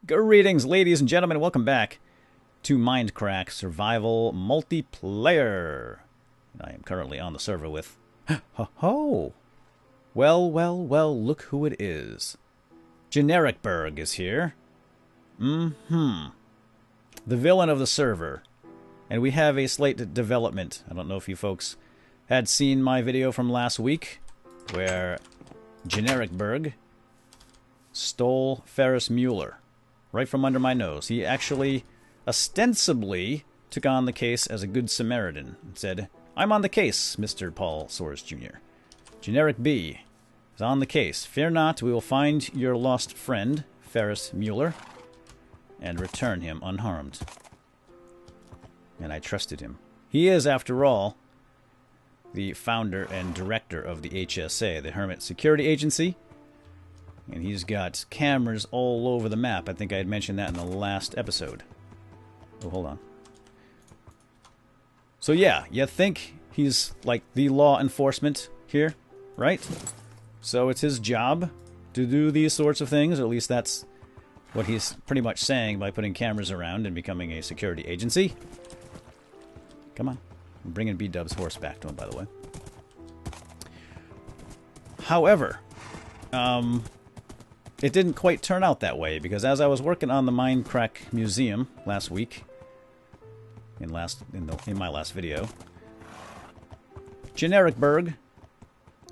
Greetings, ladies and gentlemen. Welcome back to Mindcrack Survival Multiplayer. I am currently on the server with... Ho-ho! Well, look who it is. GenerikB's is here. The villain of the server. And we have a slight development. I don't know if you folks had seen my video from last week, where GenerikB's stole Ferris Mueller right from under my nose. He actually ostensibly took on the case as a good Samaritan and said, "I'm on the case, Mr. paulsoaresjr. GenerikB is on the case. Fear not, we will find your lost friend, Ferris Mueller, and return him unharmed." And I trusted him. He is, after all, the founder and director of the HSA, the Hermit Security Agency. And he's got cameras all over the map. I think I had mentioned that in the last episode. Oh, hold on. So yeah, you think he's like the law enforcement here, right? So it's his job to do these sorts of things, or at least that's what he's pretty much saying by putting cameras around and becoming a security agency. Come on. I'm bringing B-Dub's horse back to him, by the way. However, it didn't quite turn out that way, because as I was working on the Mindcrack Museum last week, in my last video, GenerikB's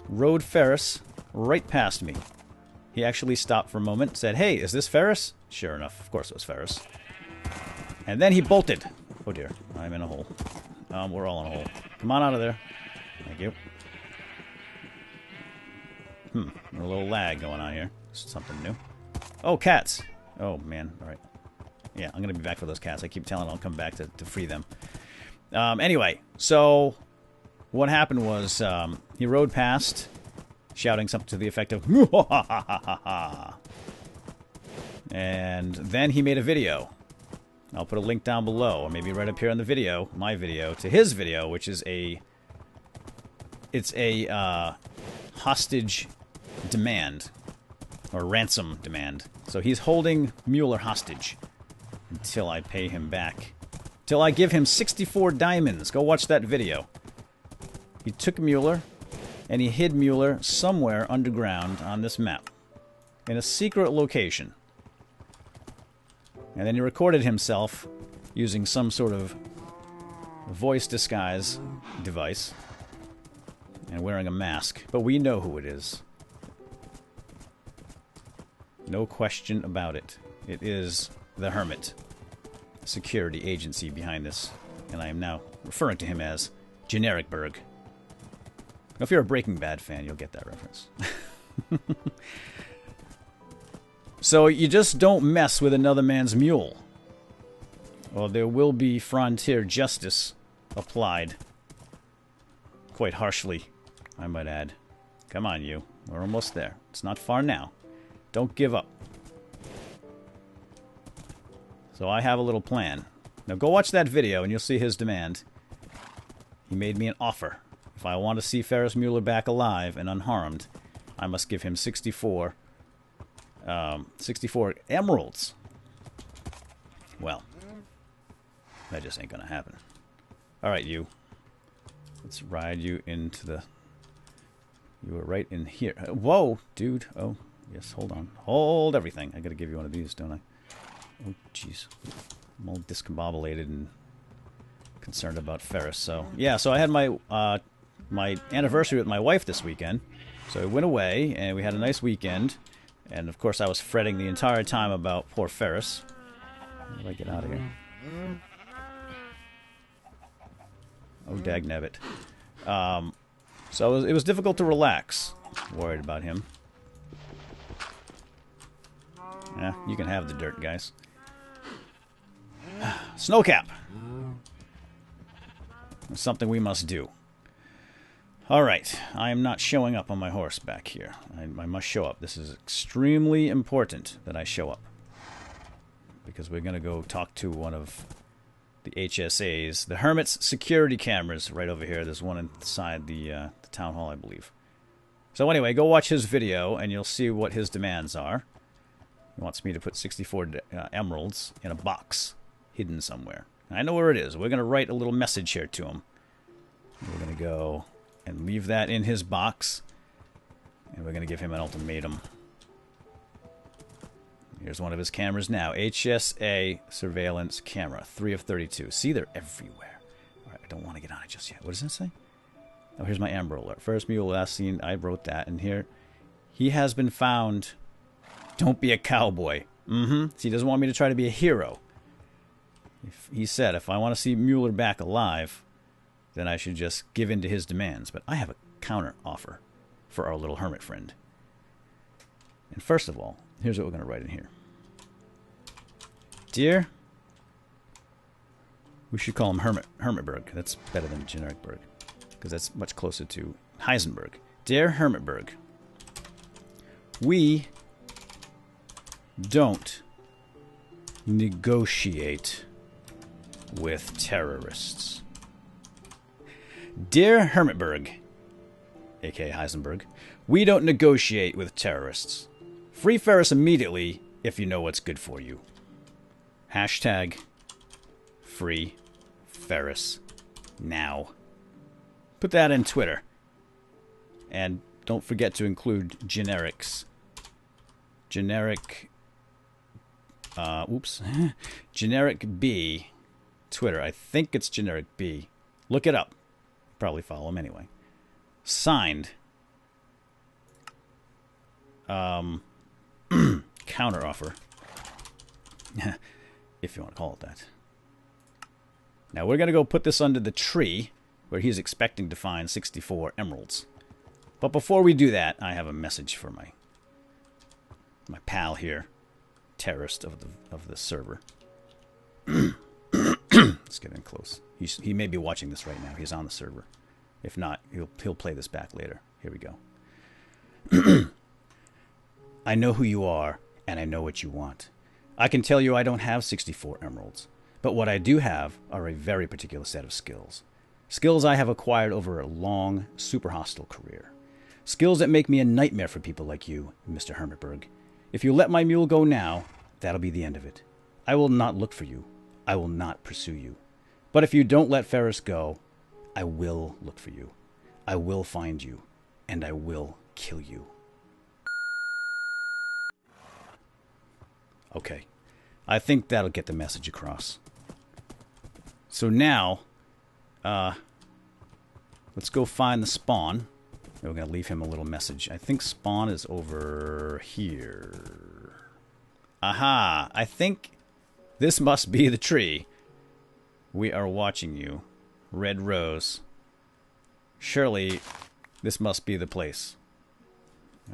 rode Ferris right past me. He actually stopped for a moment, said, "Hey, is this Ferris?" Sure enough, of course it was Ferris. And then he bolted. Oh dear, I'm in a hole. We're all in a hole. Come on out of there. Thank you. A little lag going on here. Something new. Oh, cats. Oh, man. All right. Yeah, I'm going to be back for those cats. I keep telling them I'll come back to free them. Anyway, so what happened was he rode past, shouting something to the effect of, "Muhahahaha." And then he made a video. I'll put a link down below, or maybe right up here in the video, my video, to his video, which is it's a hostage demand, or ransom demand. So he's holding Mueller hostage until I pay him back. Till I give him 64 diamonds. Go watch that video. He took Mueller, and he hid Mueller somewhere underground on this map, in a secret location. And then he recorded himself using some sort of voice disguise device and wearing a mask. But we know who it is. No question about it. It is the Hermit Security Agency behind this. And I am now referring to him as GenerikB's. Now, if you're a Breaking Bad fan, you'll get that reference. So you just don't mess with another man's mule, or there will be frontier justice applied. Quite harshly, I might add. Come on, you. We're almost there. It's not far now. Don't give up. So I have a little plan. Now go watch that video and you'll see his demand. He made me an offer. If I want to see Ferris Mueller back alive and unharmed, I must give him 64 emeralds. Well, that just ain't gonna happen. Alright, you. Let's ride you into the... You were right in here. Whoa, dude. Oh, yes, hold on. Hold everything. I gotta give you one of these, don't I? Oh, jeez. I'm all discombobulated and concerned about Ferris. So, yeah, so I had my my anniversary with my wife this weekend. So we went away, and we had a nice weekend. And, of course, I was fretting the entire time about poor Ferris. How do I get out of here? Oh, dagnabbit. So it was difficult to relax. Worried about him. Yeah, you can have the dirt, guys. Snowcap! It's something we must do. Alright, I am not showing up on my horse back here. I must show up. This is extremely important that I show up. Because we're going to go talk to one of the HSA's, the Hermit's security cameras right over here. There's one inside the town hall, I believe. So anyway, go watch his video and you'll see what his demands are. He wants me to put 64 emeralds in a box hidden somewhere. I know where it is. We're going to write a little message here to him. We're going to go and leave that in his box. And we're going to give him an ultimatum. Here's one of his cameras now. HSA surveillance camera. 3 of 32. See, they're everywhere. All right, I don't want to get on it just yet. What does it say? Oh, here's my Amber Alert. First mule last seen. I wrote that. And here, he has been found. Don't be a cowboy. So he doesn't want me to try to be a hero. He said if I want to see Mueller back alive, then I should just give in to his demands. But I have a counter offer for our little hermit friend. And first of all, here's what we're going to write in here. Dear, we should call him Hermitberg. That's better than GenerikB's, because that's much closer to Heisenberg. Dear Hermitberg, we don't negotiate with terrorists. Dear Hermitberg, aka Heisenberg, we don't negotiate with terrorists. Free Ferris immediately if you know what's good for you. Hashtag Free Ferris now. Put that in Twitter. And don't forget to include GenerikB's. GenerikB Twitter. I think it's GenerikB. Look it up. Probably follow him anyway. Signed. Counter offer. If you want to call it that. Now we're going to go put this under the tree where he's expecting to find 64 emeralds. But before we do that, I have a message for my pal here, terrorist of the server. Let's get in close. He may be watching this right now. He's on the server. If not, he'll play this back later. Here we go. I know who you are, and I know what you want. I can tell you I don't have 64 emeralds, but what I do have are a very particular set of skills. Skills I have acquired over a long, super hostile career. Skills that make me a nightmare for people like you, Mr. Hermitberg. If you let my mule go now, that'll be the end of it. I will not look for you. I will not pursue you. But if you don't let Ferris go, I will look for you. I will find you, and I will kill you. Okay. I think that'll get the message across. So now, let's go find the spawn. We're going to leave him a little message. I think spawn is over here. Aha! I think this must be the tree. We are watching you. Red rose. Surely, this must be the place.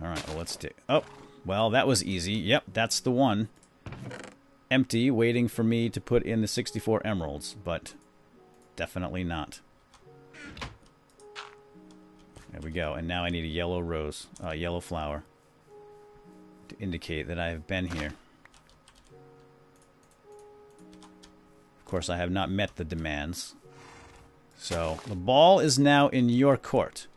Alright, well, let's dig. Oh, well, that was easy. Yep, that's the one. Empty, waiting for me to put in the 64 emeralds, but definitely not. There we go. And now I need a yellow rose, yellow flower, to indicate that I have been here. Of course, I have not met the demands. So, the ball is now in your court,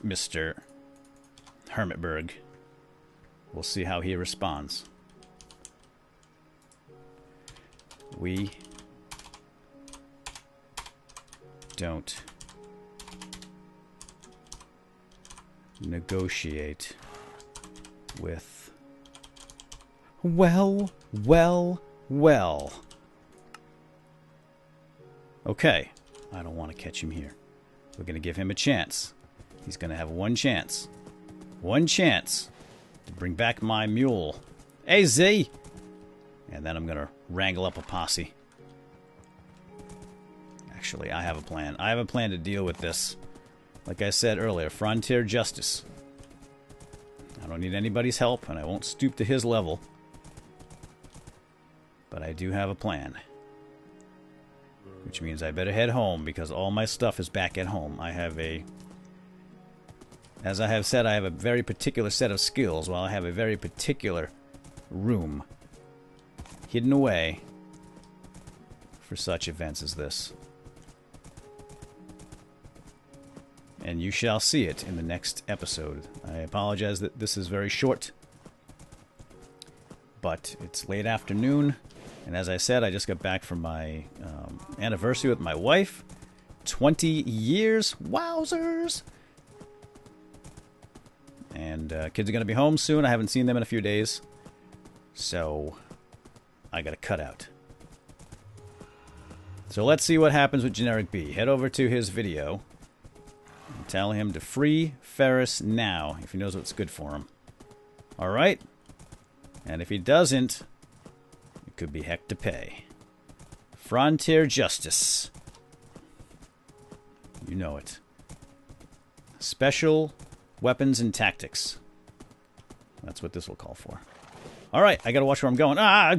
Mr. Hermitberg. We'll see how he responds. We don't negotiate with... Well. Okay. I don't want to catch him here. We're going to give him a chance. He's going to have one chance. One chance to bring back my mule. Hey, Z! And then I'm going to wrangle up a posse. Actually, I have a plan. I have a plan to deal with this. Like I said earlier, frontier justice. I don't need anybody's help, and I won't stoop to his level. But I do have a plan. Which means I better head home, because all my stuff is back at home. I have a... As I have said, I have a very particular set of skills, while I have a very particular room hidden away for such events as this. And you shall see it in the next episode. I apologize that this is very short. But it's late afternoon. And as I said, I just got back from my anniversary with my wife. 20 years. Wowzers! And kids are going to be home soon. I haven't seen them in a few days. So I got to cut out. So let's see what happens with GenerikB. Head over to his video. And tell him to free Ferris now, if he knows what's good for him. Alright? And if he doesn't, it could be heck to pay. Frontier justice. You know it. Special weapons and tactics. That's what this will call for. Alright, I gotta watch where I'm going. Ah!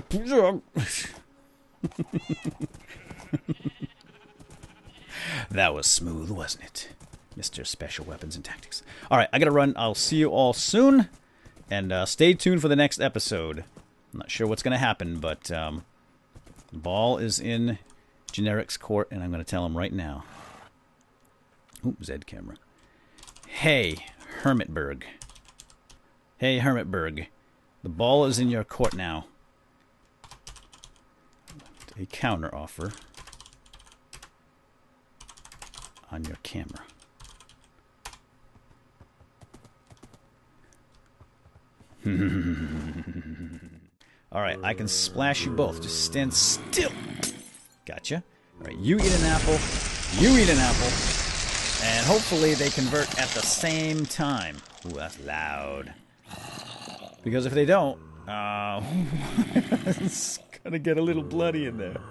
That was smooth, wasn't it? Mr. Special Weapons and Tactics. Alright, I gotta run. I'll see you all soon. And stay tuned for the next episode. I'm not sure what's gonna happen, but the ball is in Generik's court, and I'm gonna tell him right now. Ooh, Z camera. Hey, Hermitberg. Hey, Hermitberg. The ball is in your court now. A counter offer on your camera. Alright, I can splash you both. Just stand still. Gotcha. Alright, you eat an apple. You eat an apple. And hopefully they convert at the same time. Ooh, that's loud. Because if they don't, it's gonna get a little bloody in there.